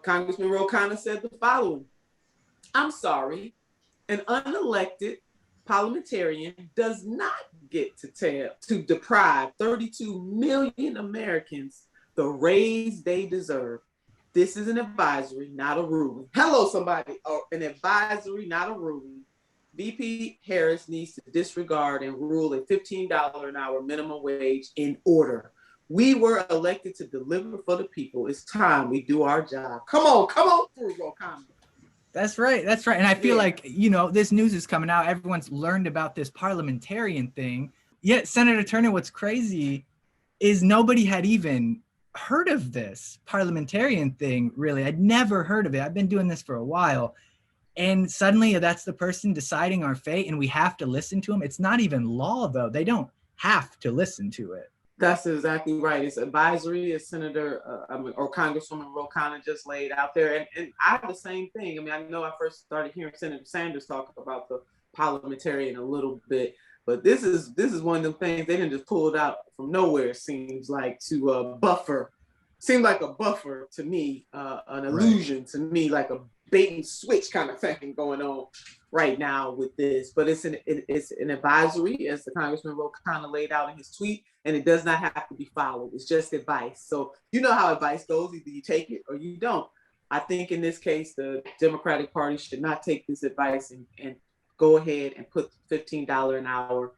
Congressman Ro Khanna said the following: I'm sorry, an unelected parliamentarian does not get to deprive 32 million Americans the raise they deserve. This is an advisory, not a ruling. Hello, somebody. Oh, an advisory, not a ruling. VP Harris needs to disregard and rule a $15 an hour minimum wage in order. We were elected to deliver for the people. It's time we do our job. Come on through, Ro Khanna. That's right. And I feel like, this news is coming out. Everyone's learned about this parliamentarian thing. Yet, Senator Turner, what's crazy is nobody had even heard of this parliamentarian thing, really. I'd never heard of it. I've been doing this for a while. And suddenly that's the person deciding our fate, and we have to listen to them. It's not even law, though. They don't have to listen to it. That's exactly right. It's advisory, as Senator or Congresswoman Ro Khanna just laid out there. And I have the same thing. I mean, I know I first started hearing Senator Sanders talk about the parliamentarian a little bit, but this is one of them things they didn't just pull it out from nowhere, it seems like, to buffer. Seemed like a buffer to me, an illusion to me, like a bait and switch kind of thing going on right now with this. But it's an advisory, as the Congressman Ro Khanna laid out in his tweet, and it does not have to be followed. It's just advice. So you know how advice goes. Either you take it or you don't. I think in this case, the Democratic Party should not take this advice and go ahead and put $15 an hour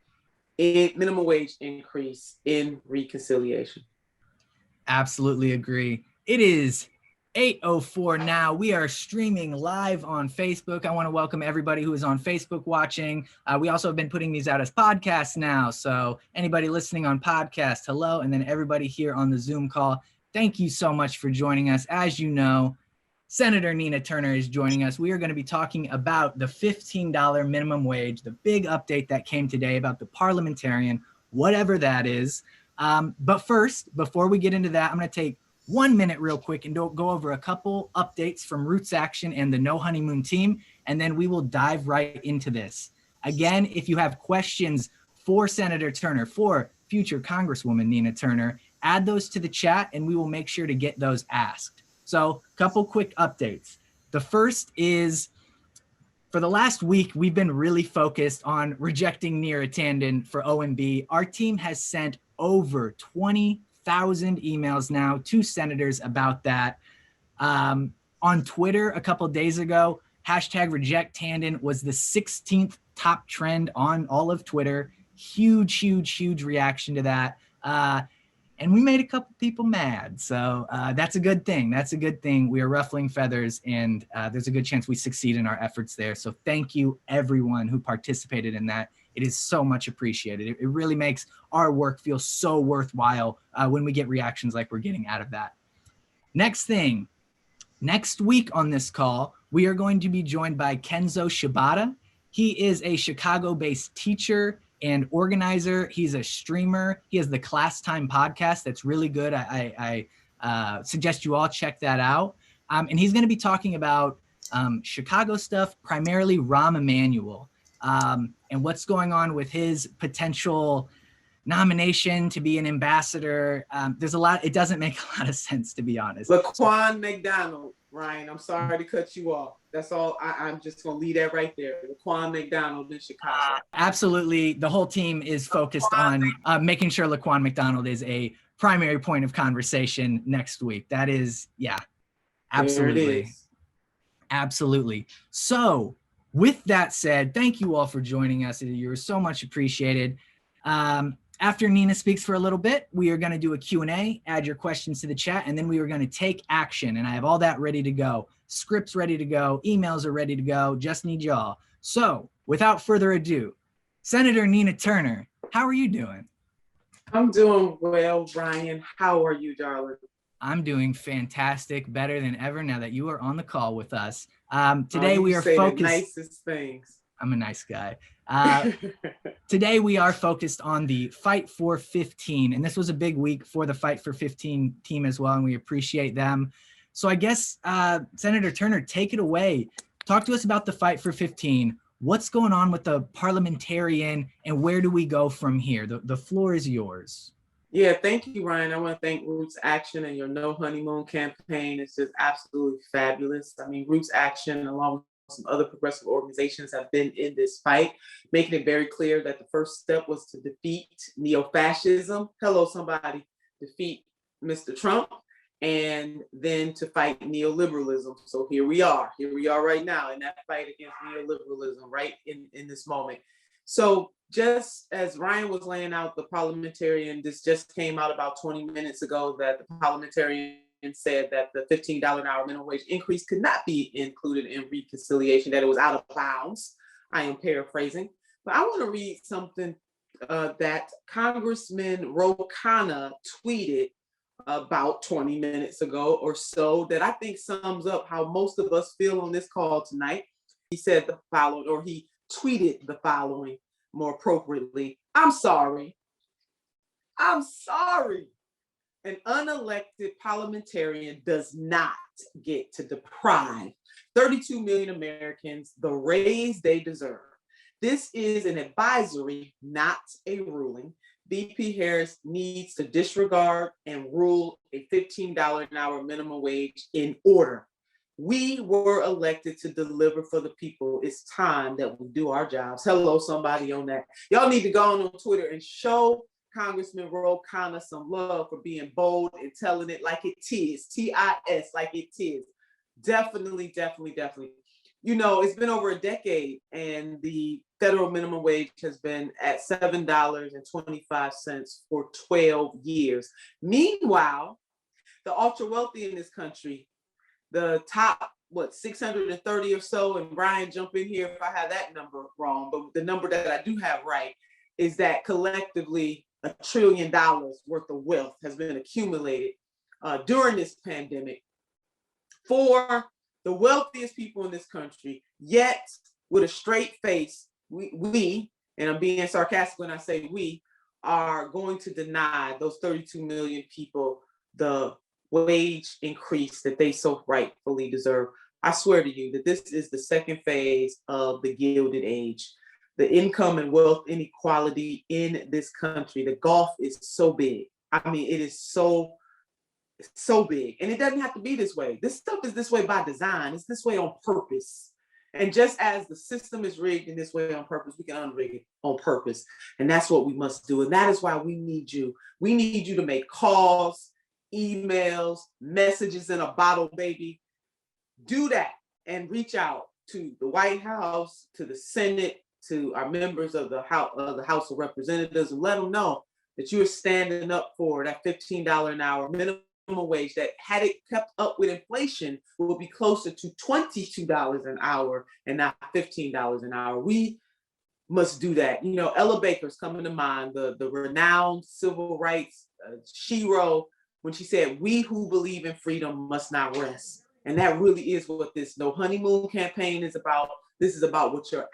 in minimum wage increase in reconciliation. Absolutely agree. It is 8:04 now. We are streaming live on Facebook. I want to welcome everybody who is on Facebook watching. We also have been putting these out as podcasts now. So anybody listening on podcast, hello. And then everybody here on the Zoom call, thank you so much for joining us. As you know, Senator Nina Turner is joining us. We are going to be talking about the $15 minimum wage, the big update that came today about the parliamentarian, whatever that is. But first, before we get into that, I'm going to take 1 minute real quick and go over a couple updates from Roots Action and the No Honeymoon team, and then we will dive right into this. Again, if you have questions for Senator Turner, for future Congresswoman Nina Turner, add those to the chat and we will make sure to get those asked. So a couple quick updates. The first is, for the last week, we've been really focused on rejecting Neera Tanden for OMB. Our team has sent over 20,000 emails now to senators about that. On Twitter a couple of days ago, #RejectTanden was the 16th top trend on all of Twitter. Huge reaction to that. And we made a couple people mad. So that's a good thing. We are ruffling feathers, and there's a good chance we succeed in our efforts there. So thank you, everyone who participated in that. It is so much appreciated. It really makes our work feel so worthwhile when we get reactions like we're getting out of that. Next thing, next week on this call, we are going to be joined by Kenzo Shibata. He is a Chicago-based teacher and organizer. He's a streamer. He has the Class Time podcast that's really good. I suggest you all check that out. And he's going to be talking about Chicago stuff, primarily Rahm Emanuel, and what's going on with his potential nomination to be an ambassador. There's a lot. It doesn't make a lot of sense, to be honest. Laquan McDonald, Ryan, I'm sorry to cut you off. That's all. I'm just going to leave that right there. Laquan McDonald in Chicago. Absolutely. The whole team is focused on making sure Laquan McDonald is a primary point of conversation next week. That is, yeah, absolutely. Absolutely. So with that said, thank you all for joining us. You're so much appreciated. After Nina speaks for a little bit, we are going to do a Q&A, add your questions to the chat, and then we are going to take action. And I have all that ready to go. Scripts ready to go. Emails are ready to go. Just need y'all. So without further ado, Senator Nina Turner, how are you doing? I'm doing well, Brian. How are you, darling? I'm doing fantastic, better than ever now that you are on the call with us. Today we are focused. The nicest things. I'm a nice guy. Today we are focused on the Fight for 15, and this was a big week for the Fight for 15 team as well, and we appreciate them. So I guess, Senator Turner, take it away. Talk to us about the Fight for 15. What's going on with the parliamentarian, and where do we go from here? The floor is yours. Yeah, thank you, Ryan. I want to thank Roots Action and your No Honeymoon campaign. It's just absolutely fabulous. I mean, Roots Action, along with some other progressive organizations, have been in this fight, making it very clear that the first step was to defeat neo-fascism. Hello, somebody. Defeat Mr. Trump, and then to fight neoliberalism. So here we are. Here we are right now in that fight against neoliberalism, right in this moment. So just as Ryan was laying out the parliamentarian, this just came out about 20 minutes ago that the parliamentarian said that the $15 an hour minimum wage increase could not be included in reconciliation, that it was out of bounds. I am paraphrasing. But I want to read something that Congressman Ro Khanna tweeted about 20 minutes ago or so that I think sums up how most of us feel on this call tonight. He said the following, or he tweeted the following more appropriately. I'm sorry. I'm sorry. An unelected parliamentarian does not get to deprive 32 million Americans the raise they deserve. This is an advisory, not a ruling. VP Harris needs to disregard and rule a $15 an hour minimum wage in order. We were elected to deliver for the people. It's time that we do our jobs. Hello, somebody on that. Y'all need to go on Twitter and show Congressman Ro Khanna some love for being bold and telling it like it is. TIS, like it is. Definitely, definitely, definitely. You know, it's been over a decade and the federal minimum wage has been at $7.25 for 12 years. Meanwhile, the ultra wealthy in this country, the top, 630 or so, and Brian, jump in here if I have that number wrong, but the number that I do have right is that collectively $1 trillion worth of wealth has been accumulated during this pandemic for the wealthiest people in this country, yet with a straight face, we, and I'm being sarcastic when I say we, are going to deny those 32 million people the wage increase that they so rightfully deserve. I swear to you that this is the second phase of the Gilded Age. The income and wealth inequality in this country, the gulf is so big. I mean, it is so big. And it doesn't have to be this way. This stuff is this way by design. It's this way on purpose. And just as the system is rigged in this way on purpose, we can unrig it on purpose. And that's what we must do. And that is why we need you. We need you to make calls, emails, messages in a bottle, baby. Do that and reach out to the White House, to the Senate, to our members of the House of Representatives, and let them know that you're standing up for that $15 an hour minimum wage that, had it kept up with inflation, will be closer to $22 an hour and not $15 an hour. We must do that. You know, Ella Baker's coming to mind, the renowned civil rights shero, when she said, "We who believe in freedom must not rest." And that really is what this No Honeymoon campaign is about. This is about what your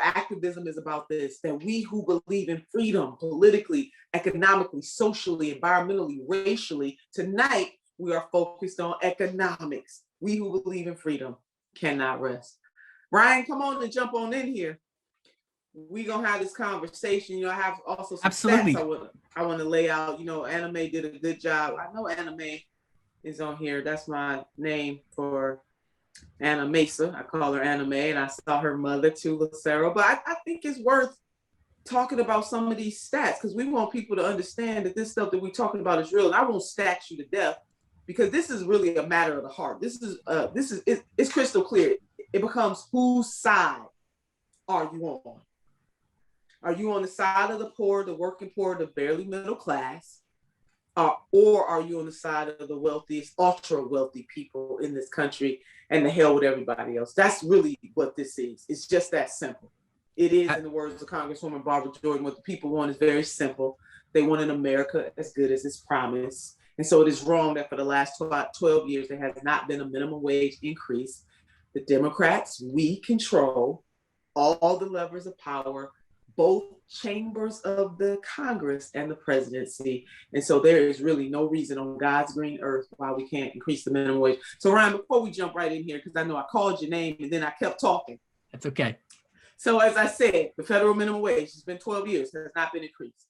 activism is about, this, that we who believe in freedom, politically, economically, socially, environmentally, racially, tonight we are focused on economics. We who believe in freedom cannot rest. Ryan, come on and jump on in here. We're going to have this conversation. You know, I have also some stats I want to lay out. You know, Anime did a good job. I know Anime is on here. That's my name for Anna Mesa. I call her Anime, and I saw her mother too, Lucero. But I think it's worth talking about some of these stats because we want people to understand that this stuff that we're talking about is real. And I won't stat you to death because this is really a matter of the heart. It's crystal clear. It becomes, whose side are you on? Are you on the side of the poor, the working poor, the barely middle class? Or are you on the side of the wealthiest, ultra wealthy people in this country, and the hell with everybody else? That's really what this is. It's just that simple. It is, in the words of Congresswoman Barbara Jordan, what the people want is very simple. They want an America as good as its promise. And so it is wrong that for the last 12 years, there has not been a minimum wage increase. The Democrats, we control all the levers of power, both chambers of the Congress and the presidency. And so there is really no reason on God's green earth why we can't increase the minimum wage. So Ryan, before we jump right in here, because I know I called your name and then I kept talking. That's okay. So as I said, the federal minimum wage has been 12 years, has not been increased.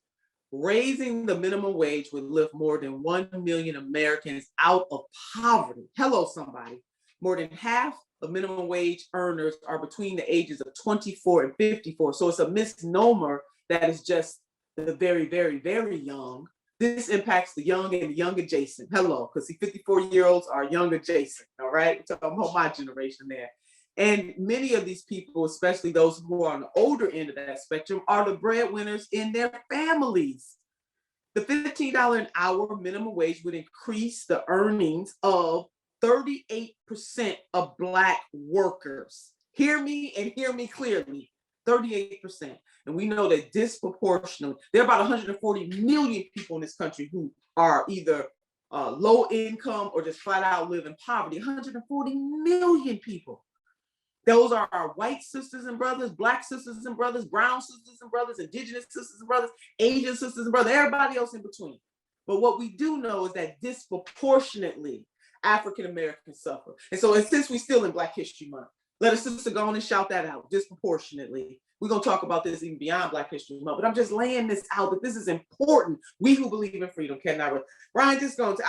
Raising the minimum wage would lift more than 1 million Americans out of poverty. Hello, somebody. More than half of minimum wage earners are between the ages of 24 and 54. So it's a misnomer that is just the very, very, very young. This impacts the young and the young adjacent. Hello, because see, 54-year-olds are young adjacent, all right? So I'm on my generation there. And many of these people, especially those who are on the older end of that spectrum, are the breadwinners in their families. The $15 an hour minimum wage would increase the earnings of 38% of Black workers. Hear me and hear me clearly, 38%. And we know that disproportionately, there are about 140 million people in this country who are either low income or just flat out live in poverty. 140 million people. Those are our white sisters and brothers, Black sisters and brothers, brown sisters and brothers, indigenous sisters and brothers, Asian sisters and brothers, everybody else in between. But what we do know is that disproportionately African Americans suffer. And so, and since we're still in Black History Month, let a sister go on and shout that out, disproportionately. We're going to talk about this even beyond Black History Month, but I'm just laying this out that this is important. We who believe in freedom cannot rest. Ryan, just going to,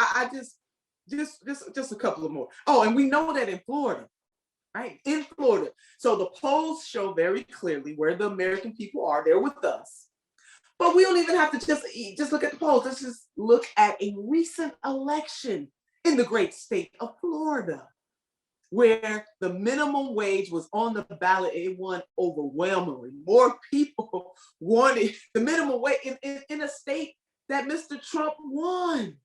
just a couple of more. Oh, and we know that in Florida, right? In Florida. So the polls show very clearly where the American people are. They're with us. But we don't even have to just look at the polls. Let's just look at a recent election in the great state of Florida, where the minimum wage was on the ballot. It won overwhelmingly. More people wanted the minimum wage in a state that Mr. Trump won.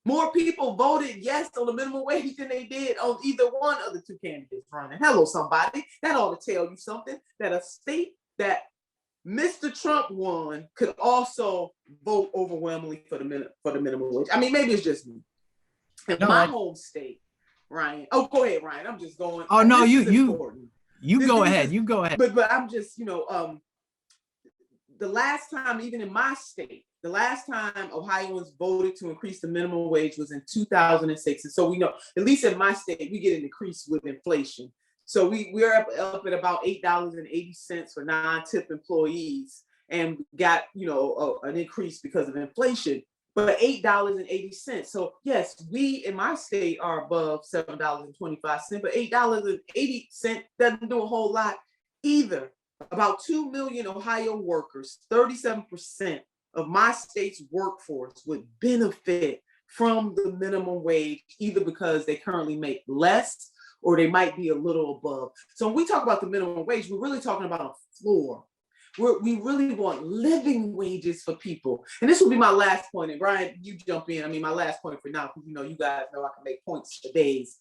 More people voted yes on the minimum wage than they did on either one of the two candidates running. Hello, somebody. That ought to tell you something, that a state that Mr. Trump won could also vote overwhelmingly for the minimum wage. I mean, maybe it's just me. In my home state, Ryan. Oh, go ahead, Ryan. I'm just going. Oh no, you go ahead. You go ahead. But I'm just, the last time, even in my state, the last time Ohioans voted to increase the minimum wage was in 2006. And so we know, at least in my state, we get an increase with inflation. So we're up at about $8.80 for non-tip employees, and got, an increase because of inflation, but $8.80. So yes, we in my state are above $7.25, but $8.80 doesn't do a whole lot either. About 2 million Ohio workers, 37% of my state's workforce would benefit from the minimum wage, either because they currently make less or they might be a little above. So when we talk about the minimum wage, we're really talking about a floor. We really want living wages for people. And this will be my last point. And Brian, you jump in. I mean, my last point for now, because you guys know I can make points for days.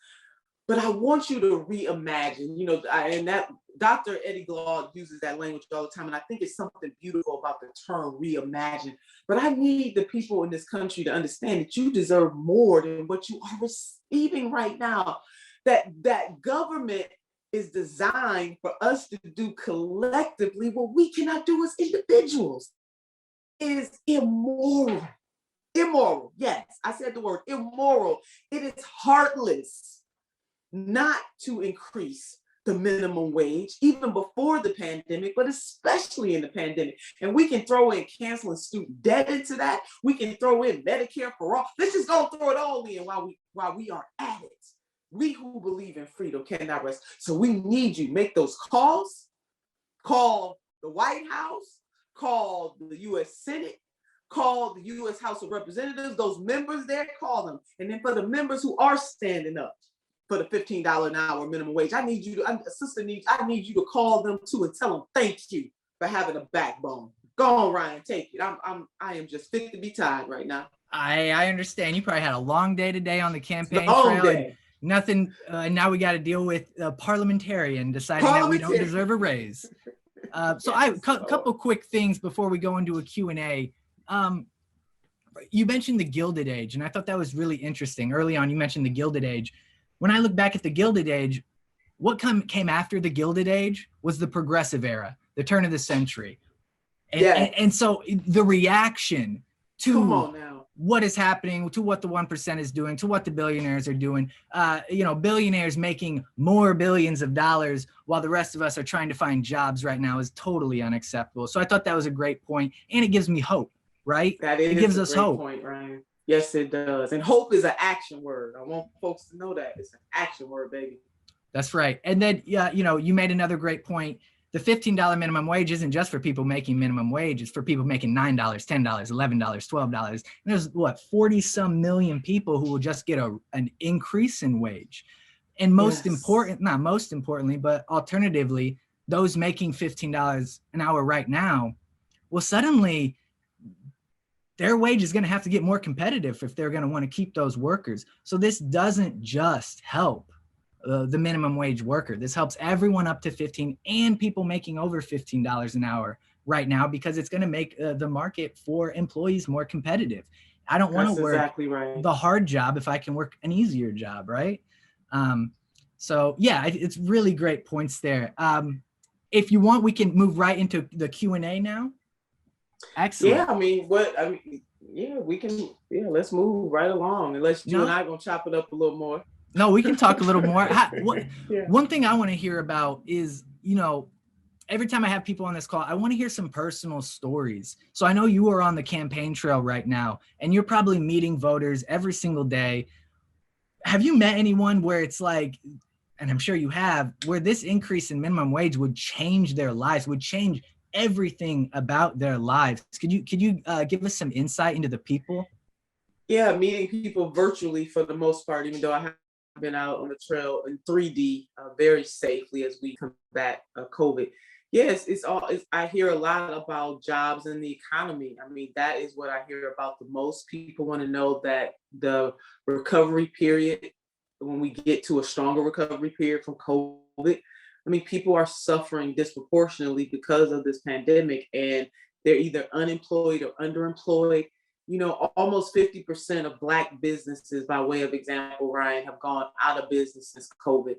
But I want you to reimagine, and that Dr. Eddie Glaude uses that language all the time. And I think it's something beautiful about the term reimagine. But I need the people in this country to understand that you deserve more than what you are receiving right now. That government is designed for us to do collectively what we cannot do as individuals. It is immoral. Immoral, yes, I said the word immoral. It is heartless not to increase the minimum wage, even before the pandemic, but especially in the pandemic. And we can throw in canceling student debt into that. We can throw in Medicare for all. Let's just go throw it all in while we are at it. We who believe in freedom cannot rest. So we need you. Make those calls. Call the White House. Call the U.S. Senate. Call the U.S. House of Representatives. Those members there, call them. And then for the members who are standing up for the $15 an hour minimum wage, I need you to call them too and tell them thank you for having a backbone. Go on, Ryan, take it. I am just fit to be tied right now. I understand. You probably had a long day today on the campaign trail. Nothing. Now we got to deal with a parliamentarian deciding that we don't deserve a raise. So I couple quick things before we go into a Q&A. You mentioned the Gilded Age, and I thought that was really interesting. Early on, you mentioned the Gilded Age. When I look back at the Gilded Age, what came after the Gilded Age was the Progressive Era, the turn of the century. And so the reaction to what is happening, to what the 1% is doing, to what the billionaires are doing, billionaires making more billions of dollars while the rest of us are trying to find jobs right now is totally unacceptable. So I thought that was a great point, and it gives me hope. right? That is it gives a us great hope. point, Ryan. Yes, it does. And hope is an action word. I want folks to know that it's an action word, baby. That's right. And then, yeah, you know, you made another great point. The $15 minimum wage isn't just for people making minimum wage. It's for people making $9, $10, $11, $12. And there's 40 some million people who will just get an increase in wage. And not most importantly, but alternatively, those making $15 an hour right now, well, suddenly their wage is going to have to get more competitive if they're going to want to keep those workers. So this doesn't just help the minimum wage worker. This helps everyone up to 15 and people making over $15 an hour right now, because it's going to make the market for employees more competitive. I don't want to work the hard job if I can work an easier job, right? So yeah, it's really great points there. If you want, we can move right into the Q&A now. Excellent. Yeah, we can. Yeah, let's move right along. Unless you and I are gonna chop it up a little more. No, we can talk a little more. One thing I want to hear about is, you know, every time I have people on this call, I want to hear some personal stories. So I know you are on the campaign trail right now, and you're probably meeting voters every single day. Have you met anyone where it's like, and I'm sure you have, where this increase in minimum wage would change their lives, would change everything about their lives? Could you give us some insight into the people? Yeah, meeting people virtually for the most part, even though I have been out on the trail in 3D very safely as we combat COVID. Yes, I hear a lot about jobs and the economy. I mean, that is what I hear about the most. People want to know that the recovery period, when we get to a stronger recovery period from COVID, I mean, people are suffering disproportionately because of this pandemic, and they're either unemployed or underemployed. You know, almost 50% of Black businesses, by way of example, Ryan, have gone out of business since COVID.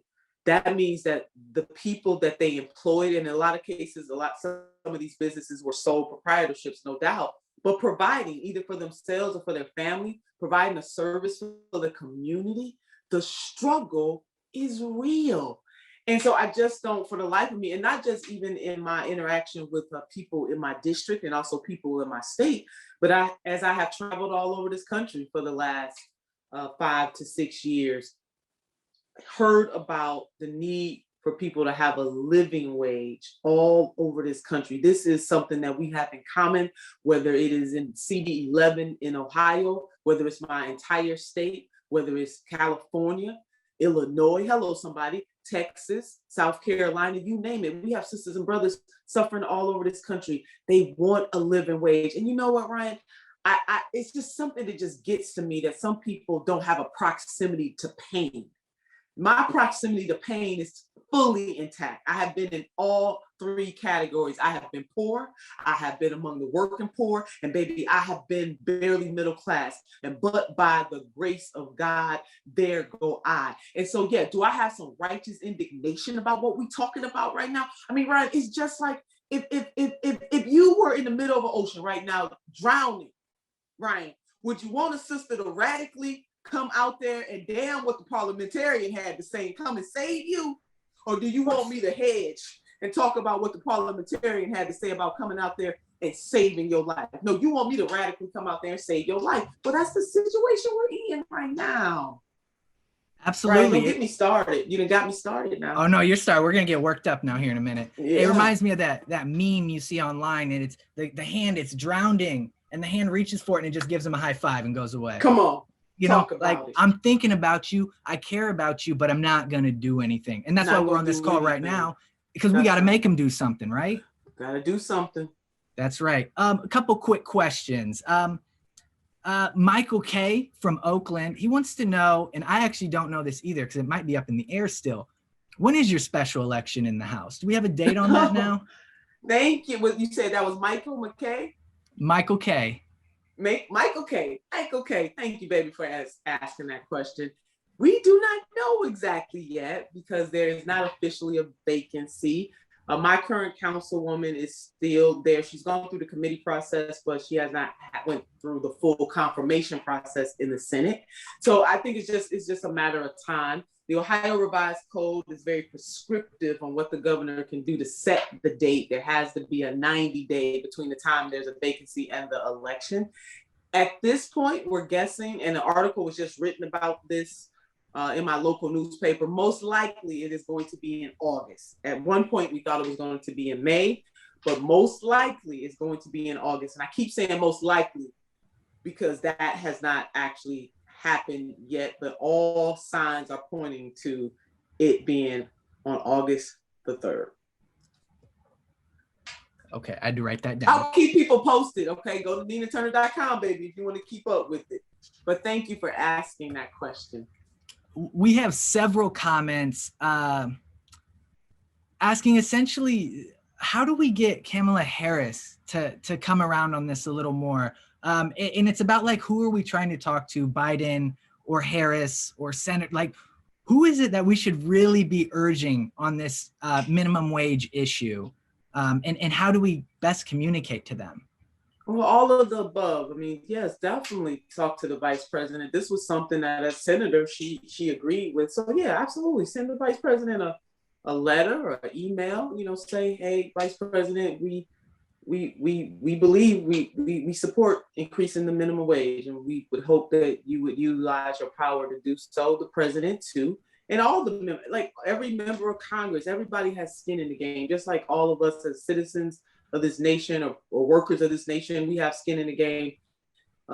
That means that the people that they employed, and in a lot of cases, some of these businesses were sole proprietorships, no doubt, but providing either for themselves or for their family, providing a service for the community. The struggle is real. And so I just don't, for the life of me, and not just even in my interaction with people in my district and also people in my state, but as I have traveled all over this country for the last 5 to 6 years, heard about the need for people to have a living wage all over this country. This is something that we have in common, whether it is in CD 11 in Ohio, whether it's my entire state, whether it's California, Illinois, hello somebody, Texas, South Carolina, you name it. We have sisters and brothers suffering all over this country. They want a living wage. And you know what, Ryan? It's just something that just gets to me, that some people don't have a proximity to pain. My proximity to pain is fully intact. I have been in all 3 categories. I have been poor, I have been among the working poor, and baby, I have been barely middle class. But by the grace of God, there go I. And so, yeah, do I have some righteous indignation about what we're talking about right now? I mean, Ryan, it's just like if you were in the middle of an ocean right now, drowning, Ryan, would you want a sister to radically come out there and damn what the parliamentarian had to say and come and save you? Or do you want me to hedge and talk about what the parliamentarian had to say about coming out there and saving your life? No, you want me to radically come out there and save your life. But that's the situation we're in right now. Absolutely. Right, don't get me started. You done got me started now. Oh no, you're started. We're gonna get worked up now here in a minute. Yeah. It reminds me of that meme you see online, and it's the hand, it's drowning, and the hand reaches for it and it just gives him a high five and goes away. Come on. You know, like, I'm thinking about you, I care about you, but I'm not going to do anything. And that's why we're on this call right now, because we got to make them do something, right? Got to do something. That's right. A couple quick questions. Michael K. from Oakland, he wants to know, and I actually don't know this either because it might be up in the air still. When is your special election in the House? Do we have a date on that now? Thank you. What you said, that was Michael McKay? Michael K. Michael K. Thank you, baby, for asking that question. We do not know exactly yet because there is not officially a vacancy. My current councilwoman is still there. She's gone through the committee process, but she has not went through the full confirmation process in the Senate. So I think it's just a matter of time. The Ohio Revised Code is very prescriptive on what the governor can do to set the date. There has to be a 90-day between the time there's a vacancy and the election. At this point, we're guessing, and an article was just written about this in my local newspaper. Most likely it is going to be in August. At one point, we thought it was going to be in May, but most likely it's going to be in August. And I keep saying most likely because that has not actually happened yet, but all signs are pointing to it being on August the 3rd. Okay, I had to write that down. I'll keep people posted. Okay, go to ninaturner.com, baby, if you want to keep up with it. But thank you for asking that question. We have several comments asking essentially, how do we get Kamala Harris to come around on this a little more? And it's about like, who are we trying to talk to, Biden or Harris or Senate? Like, who is it that we should really be urging on this minimum wage issue? And how do we best communicate to them? Well, all of the above. I mean, yes, definitely talk to the vice president. This was something that as senator, she agreed with. So yeah, absolutely. Send the vice president a letter or an email, say, hey, vice president, we believe we support increasing the minimum wage, and we would hope that you would utilize your power to do so. The president too. And all the, like every member of Congress, everybody has skin in the game, just like all of us as citizens of this nation or workers of this nation, we have skin in the game.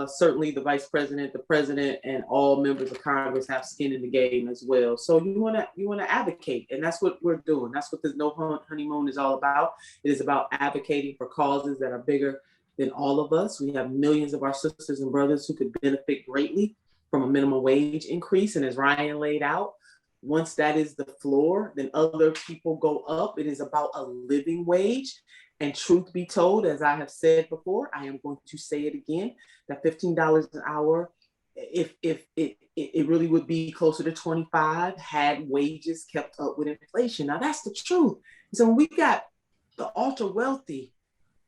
Certainly the vice president, the president, and all members of Congress have skin in the game as well. So you want to advocate, and that's what we're doing. That's what this No Honeymoon is all about. It is about advocating for causes that are bigger than all of us. We have millions of our sisters and brothers who could benefit greatly from a minimum wage increase. And as Ryan laid out, once that is the floor, then other people go up. It is about a living wage. And truth be told, as I have said before, I am going to say it again, that $15 an hour, if it really would be closer to 25 had wages kept up with inflation. Now that's the truth. So when we got the ultra wealthy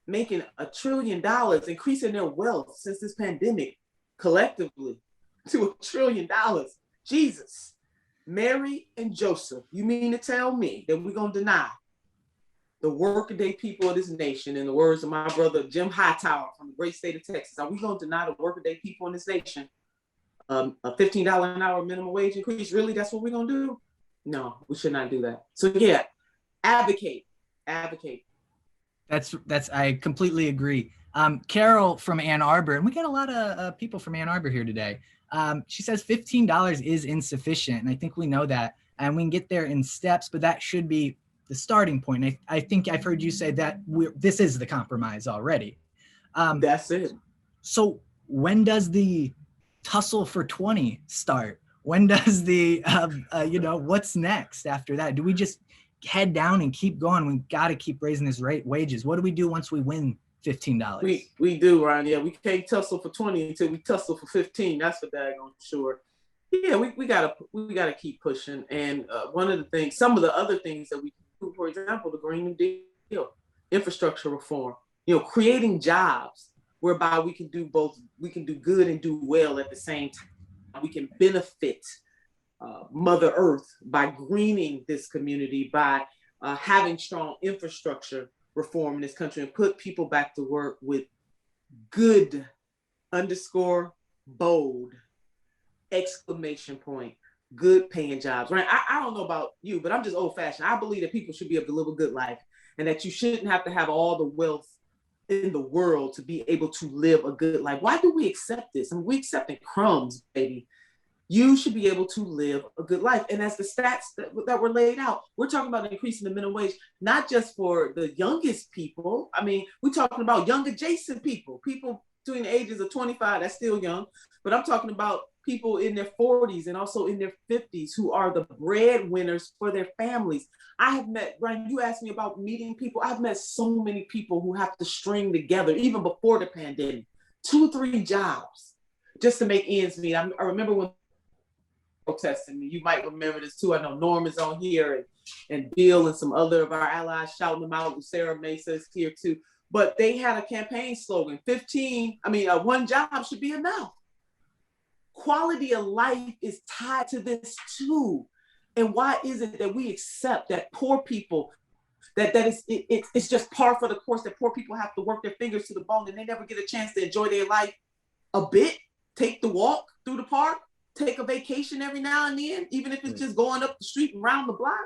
making $1 trillion, increasing their wealth since this pandemic collectively to $1 trillion, Jesus, Mary and Joseph, you mean to tell me that we're going to deny the workaday people of this nation, in the words of my brother Jim Hightower from the great state of Texas, are we going to deny the workaday people in this nation a $15 an hour minimum wage increase? Really, that's what we're going to do? No, we should not do that. So yeah, advocate. That's I completely agree. Carol from Ann Arbor, and we got a lot of people from Ann Arbor here today. She says $15 is insufficient, and I think we know that, and we can get there in steps, but that should be the starting point. I think I've heard you say that this is the compromise already. That's it. So when does the tussle for 20 start? When does the, what's next after that? Do we just head down and keep going? We got to keep raising his wages. What do we do once we win $15? We do, Ryan. Yeah, we can't tussle for 20 until we tussle for 15. That's for daggone sure. Yeah, we gotta keep pushing. And one of the things, some of the other things that we do, for example, the Green New Deal, infrastructure reform, creating jobs whereby we can do both. We can do good and do well at the same time. We can benefit Mother Earth by greening this community, by having strong infrastructure reform in this country, and put people back to work with good _bold exclamation point, good paying jobs, right? I don't know about you, but I'm just old fashioned. I believe that people should be able to live a good life, and that you shouldn't have to have all the wealth in the world to be able to live a good life. Why do we accept this? I mean, we accepting crumbs, baby. You should be able to live a good life. And as the stats that were laid out, we're talking about increasing the minimum wage, not just for the youngest people. I mean, we're talking about young adjacent people between the ages of 25, that's still young, but I'm talking about people in their 40s and also in their 50s who are the breadwinners for their families. I have met, Ryan, you asked me about meeting people. I've met so many people who have to string together, even before the pandemic, 2 or 3 jobs just to make ends meet. I remember when protesting. You might remember this too. I know Norm is on here, and Bill and some other of our allies shouting them out. Sarah Mesa is here too. But they had a campaign slogan, one job should be enough. Quality of life is tied to this too. And why is it that we accept that poor people, it's just par for the course that poor people have to work their fingers to the bone and they never get a chance to enjoy their life a bit, take the walk through the park, take a vacation every now and then, even if it's just going up the street and around the block,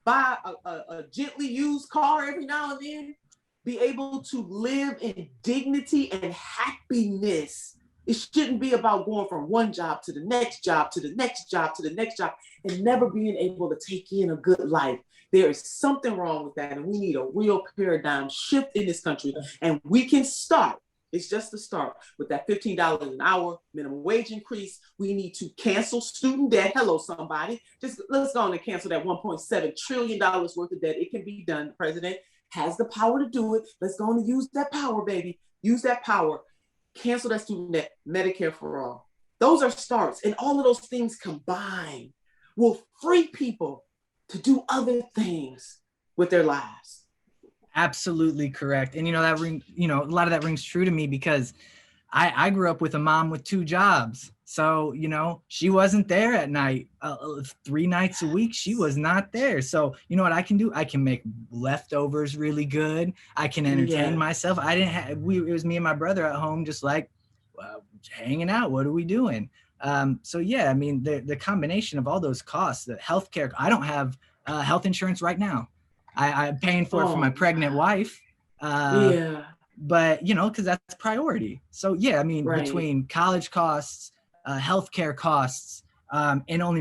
buy a gently used car every now and then, be able to live in dignity and happiness. It shouldn't be about going from one job to the next job, to the next job, to the next job, and never being able to take in a good life. There is something wrong with that, and we need a real paradigm shift in this country. And we can start, it's just the start, with that $15 an hour minimum wage increase. We need to cancel student debt. Hello, somebody. Just let's go on and cancel that $1.7 trillion worth of debt. It can be done. The president has the power to do it. Let's go on and use that power, baby. Use that power. Cancel that student debt, Medicare for all. Those are starts. And all of those things combined will free people to do other things with their lives. Absolutely correct. And a lot of that rings true to me because I grew up with a mom with 2 jobs. So, she wasn't there at night. 3 nights a week, she was not there. So, you know what I can do? I can make leftovers really good. I can entertain myself. It was me and my brother at home, just like hanging out. What are we doing? The combination of all those costs, the healthcare, I don't have health insurance right now. I'm paying for it for my pregnant wife. But, because that's priority. So, between college costs, healthcare costs, and only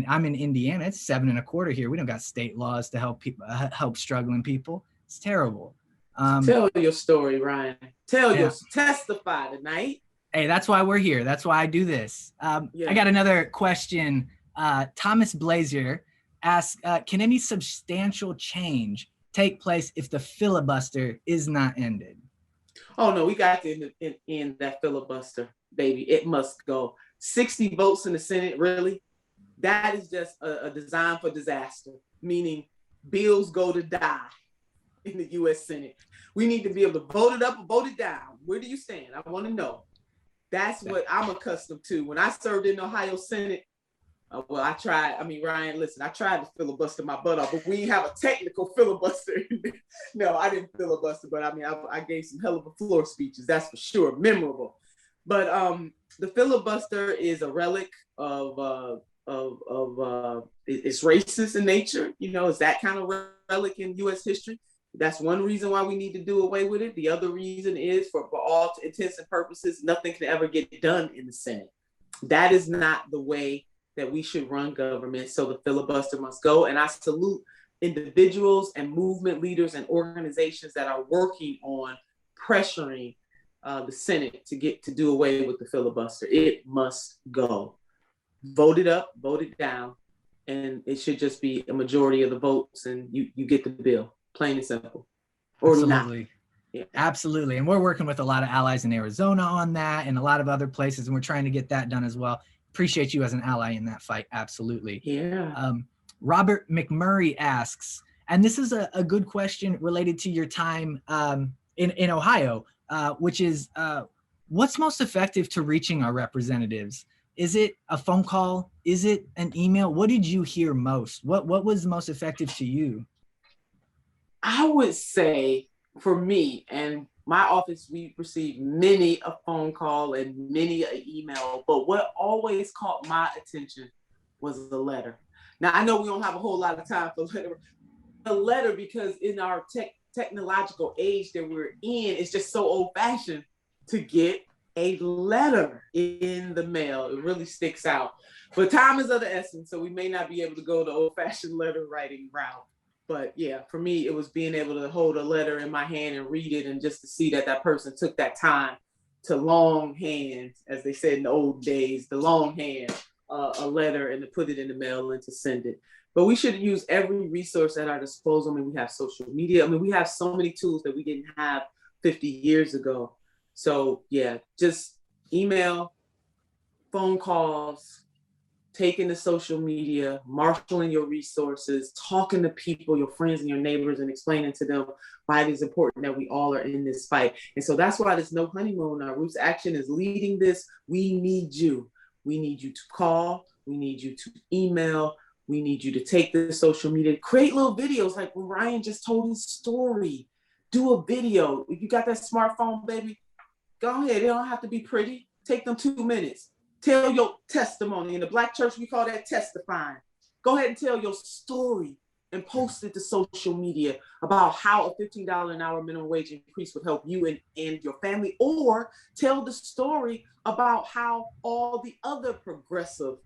I'm in Indiana, it's 7.25 here. We don't got state laws to help people, help struggling people. It's terrible. Tell your story, Ryan. Testify tonight. Hey, that's why we're here. That's why I do this. I got another question. Thomas Blazier asks, can any substantial change take place if the filibuster is not ended? Oh no, we got to end that filibuster, baby. It must go. 60 votes in the Senate, really? That is just a design for disaster, meaning bills go to die in the U.S. Senate. We need to be able to vote it up or vote it down. Where do you stand? I want to know. That's what I'm accustomed to. When I served in the Ohio Senate, Ryan, listen, I tried to filibuster my butt off, but we didn't have a technical filibuster. No, I didn't filibuster, but I gave some hell of a floor speeches, that's for sure, memorable. But the filibuster is a relic of it's racist in nature. It's that kind of relic in U.S. history. That's one reason why we need to do away with it. The other reason is for all intents and purposes, nothing can ever get done in the Senate. That is not the way that we should run government. So the filibuster must go. And I salute individuals and movement leaders and organizations that are working on pressuring the Senate to do away with the filibuster. It must go. Vote it up, vote it down, and it should just be a majority of the votes and you get the bill, plain and simple. Or Absolutely. Not. Yeah. Absolutely. And we're working with a lot of allies in Arizona on that and a lot of other places, and we're trying to get that done as well. Appreciate you as an ally in that fight. Absolutely. Yeah. Robert McMurray asks, and this is a good question related to your time in Ohio, which is what's most effective to reaching our representatives? Is it a phone call? Is it an email? What did you hear most? What was most effective to you? I would say for me and my office, we received many a phone call and many an email, but what always caught my attention was the letter. Now, I know we don't have a whole lot of time for the letter because in our technological age that we're in, it's just so old-fashioned to get a letter in the mail. It really sticks out. But time is of the essence, so we may not be able to go the old-fashioned letter writing route. But yeah, for me, it was being able to hold a letter in my hand and read it and just to see that person took that time to longhand, as they said in the old days, the longhand, a letter and to put it in the mail and to send it. But we should use every resource at our disposal. We have social media. We have so many tools that we didn't have 50 years ago. So yeah, just email, phone calls, taking to social media, marshaling your resources, talking to people, your friends and your neighbors, and explaining to them why it is important that we all are in this fight. And so that's why there's no honeymoon. Our Roots Action is leading this. We need you. We need you to call. We need you to email. We need you to take the social media, create little videos like when Ryan just told his story. Do a video. If you got that smartphone, baby, go ahead. It don't have to be pretty. Take them 2 minutes. Tell your testimony. In the Black church, we call that testifying. Go ahead and tell your story and post it to social media about how a $15 an hour minimum wage increase would help you and your family, or tell the story about how all the other progressive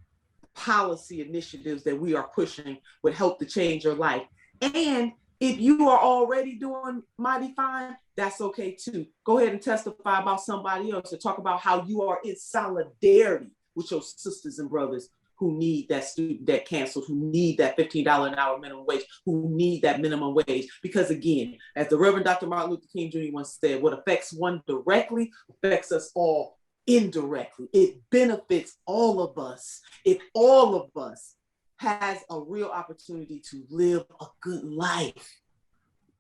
policy initiatives that we are pushing would help to change your life. And if you are already doing mighty fine, that's okay too. Go ahead and testify about somebody else, or talk about how you are in solidarity with your sisters and brothers who need that student debt canceled, who need that $15 an hour minimum wage, who need that minimum wage. Because again, as the Reverend Dr. Martin Luther King Jr. once said, what affects one directly affects us all indirectly. It benefits all of us if all of us has a real opportunity to live a good life.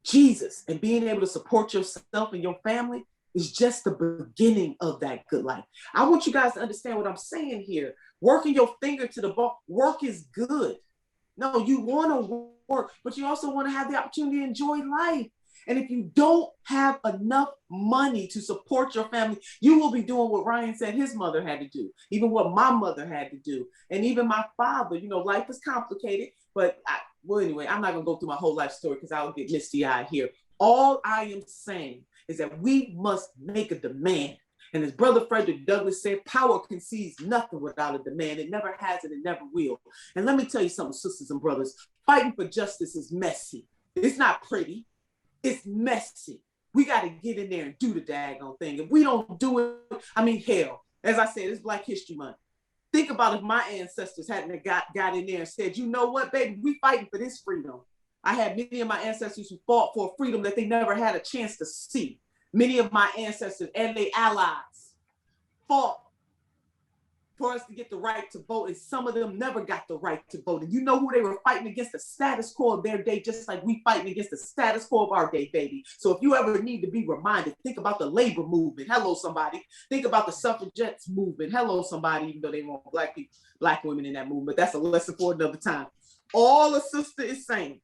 Jesus, and being able to support yourself and your family is just the beginning of that good life. I want you guys to understand what I'm saying here. Working your finger to the ball, work is good. No, you want to work, but you also want to have the opportunity to enjoy life. And if you don't have enough money to support your family, you will be doing what Ryan said his mother had to do, even what my mother had to do, and even my father. You know, life is complicated, but anyway, I'm not going to go through my whole life story because I'll get misty-eyed here. All I am saying is that we must make a demand. And as Brother Frederick Douglass said, power concedes nothing without a demand. It never has and it never will. And let me tell you something, sisters and brothers, fighting for justice is messy. It's not pretty. It's messy. We got to get in there and do the daggone thing. If we don't do it, I mean, hell, as I said, it's Black History Month. Think about if my ancestors hadn't got in there and said, you know what, baby, we fighting for this freedom. I had many of my ancestors who fought for a freedom that they never had a chance to see. Many of my ancestors and their allies fought for us to get the right to vote, and some of them never got the right to vote. And you know who they were fighting against? The status quo of their day, just like we fighting against the status quo of our day, baby. So if you ever need to be reminded, think about the labor movement. Hello, somebody. Think about the suffragettes movement. Hello, somebody, even though they want Black people, Black women in that movement. That's a lesson for another time. All a sister is saying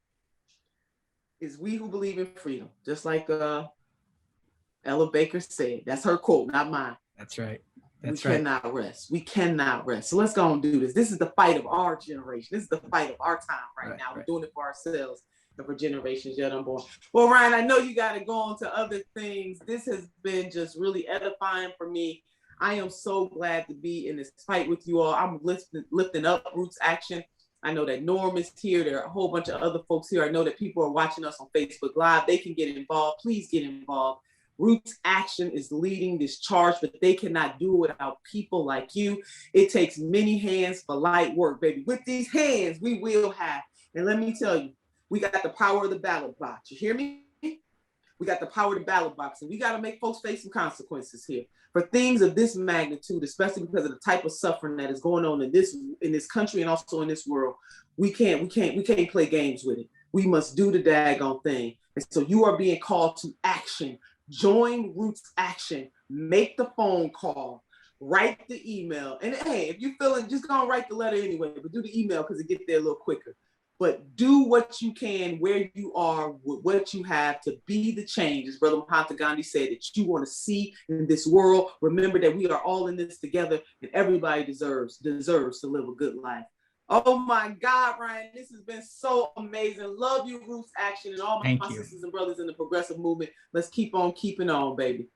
is we who believe in freedom, just like Ella Baker said. That's her quote, not mine. That's right. We cannot rest. We cannot rest. So let's go and do this. This is the fight of our generation. This is the fight of our time right now. We're doing it for ourselves and for generations yet unborn. Well, Ryan, I know you got to go on to other things. This has been just really edifying for me. I am so glad to be in this fight with you all. I'm lifting up Roots Action. I know that Norm is here. There are a whole bunch of other folks here. I know that people are watching us on Facebook Live. They can get involved. Please get involved. Roots Action is leading this charge, but they cannot do it without people like you. It takes many hands for light work, baby. With these hands, we will have. And let me tell you, we got the power of the ballot box. You hear me? We got the power of the ballot box, and we got to make folks face some consequences here for things of this magnitude, especially because of the type of suffering that is going on in this country and also in this world. We can't play games with it. We must do the daggone thing. And so you are being called to action. Join Roots Action. Make the phone call. Write the email. And hey, if you feel it, just go and write the letter anyway, but do the email because it gets there a little quicker. But do what you can where you are with what you have to be the change, as Brother Mahatma Gandhi said, that you want to see in this world. Remember that we are all in this together, and everybody deserves to live a good life. Oh my God, Ryan, this has been so amazing. Love you, Roots Action, and all my sisters and brothers in the progressive movement. Let's keep on keeping on, baby.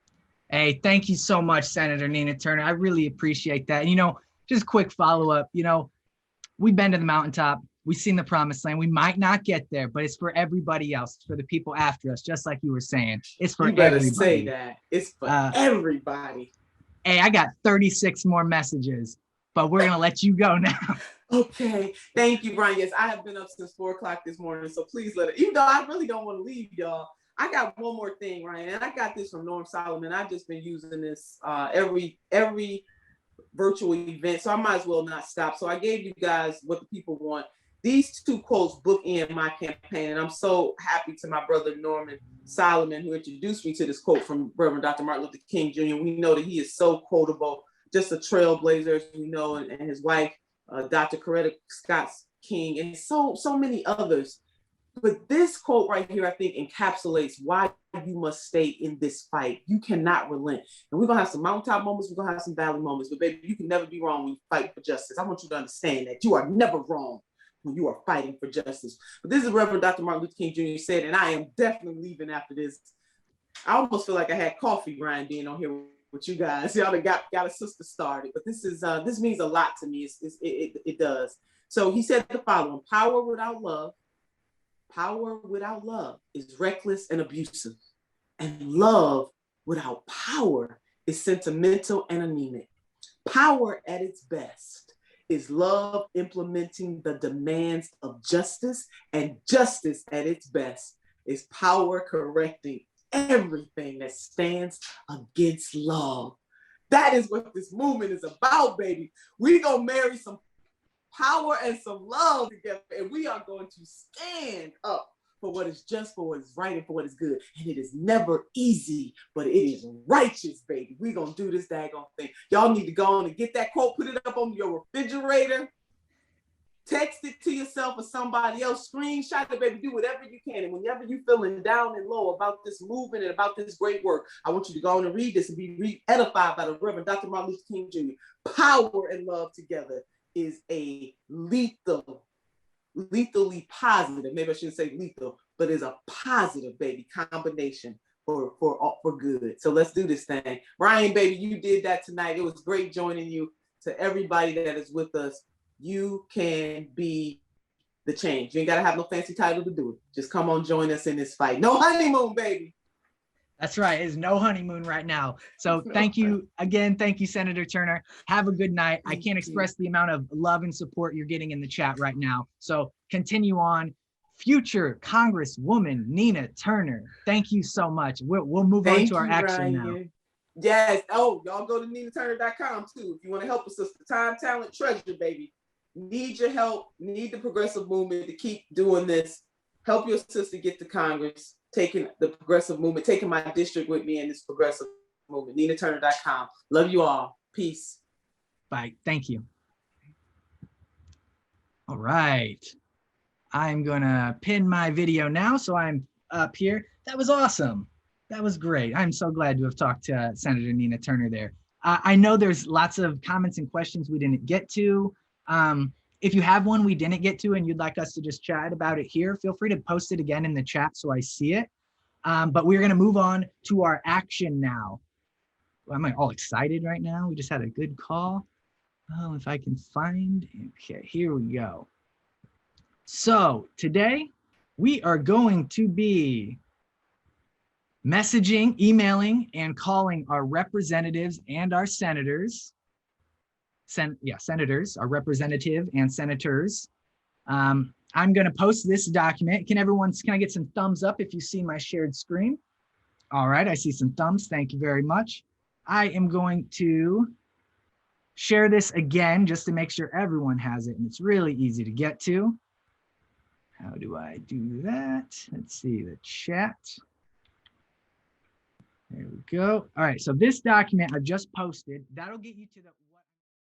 Hey, thank you so much, Senator Nina Turner. I really appreciate that. You know, just quick follow-up, you know, we've been to the mountaintop. We've seen the promised land. We might not get there, but it's for everybody else. It's for the people after us, just like you were saying. It's for everybody. You better say that. It's for everybody. Hey, I got 36 more messages, but we're going to let you go now. Okay. Thank you, Brian. Yes, I have been up since 4 o'clock this morning, so please let it, even though I really don't want to leave y'all, I got one more thing, Ryan, and I got this from Norm Solomon. I've just been using this every virtual event, so I might as well not stop. So I gave you guys what the people want. These two quotes bookend my campaign, and I'm so happy to my brother Norman Solomon, who introduced me to this quote from Reverend Dr. Martin Luther King Jr. We know that he is so quotable, just a trailblazer, as you know, and his wife, Dr. Coretta Scott King, and so many others. But this quote right here, I think, encapsulates why you must stay in this fight. You cannot relent. And we're going to have some mountaintop moments. We're going to have some valley moments. But baby, you can never be wrong when you fight for justice. I want you to understand that you are never wrong when you are fighting for justice. But this is Reverend Dr. Martin Luther King Jr. said, and I am definitely leaving after this. I almost feel like I had coffee grind being on here with you guys. Y'all got a sister started. But this means a lot to me. It does. So he said the following: power without love is reckless and abusive. And love without power is sentimental and anemic. Power at its best is love implementing the demands of justice, and justice at its best is power correcting everything that stands against love. That is what this movement is about, baby. We're going to marry some power and some love together, and we are going to stand up for what is just, for what is right, and for what is good. And it is never easy, but it is righteous, baby. We're going to do this daggone thing. Y'all need to go on and get that quote, put it up on your refrigerator, text it to yourself or somebody else, screenshot it, baby. Do whatever you can. And whenever you're feeling down and low about this movement and about this great work, I want you to go on and read this and be edified by the Reverend Dr. Martin Luther King Jr. Power and love together is a lethally positive, maybe I shouldn't say lethal, but is a positive, baby, combination for good. So let's do this thing. Ryan, baby, you did that tonight. It was great joining you. To everybody that is with us, you can be the change. You ain't got to have no fancy title to do it. Just come on, join us in this fight. No honeymoon, baby. That's right. It's no honeymoon right now. So thank you again. Thank you, Senator Turner. Have a good night. I can't express the amount of love and support you're getting in the chat right now. So continue on. Future Congresswoman Nina Turner, thank you so much. We'll move on to our action now. Yes. Oh, y'all go to ninaturner.com too if you want to help us. Sister, time, talent, treasure, baby. Need your help. Need the progressive movement to keep doing this. Help your sister get to Congress. Taking the progressive movement, taking my district with me in this progressive movement. ninaturner.com. Love you all. Peace. Bye. Thank you. All right. I'm going to pin my video now, so I'm up here. That was awesome. That was great. I'm so glad to have talked to Senator Nina Turner there. I know there's lots of comments and questions we didn't get to. If you have one we didn't get to and you'd like us to just chat about it here, feel free to post it again in the chat so I see it. But we're going to move on to our action now. Well, am I all excited right now? We just had a good call. Oh, if I can find, okay, here we go. So today we are going to be messaging, emailing, and calling our representatives and our senators. Senators, our representative and senators. I'm going to post this document. Can I get some thumbs up if you see my shared screen? All right, I see some thumbs. Thank you very much. I am going to share this again just to make sure everyone has it, and it's really easy to get to. How do I do that? Let's see the chat. There we go. All right, so this document I just posted, that'll get you to the what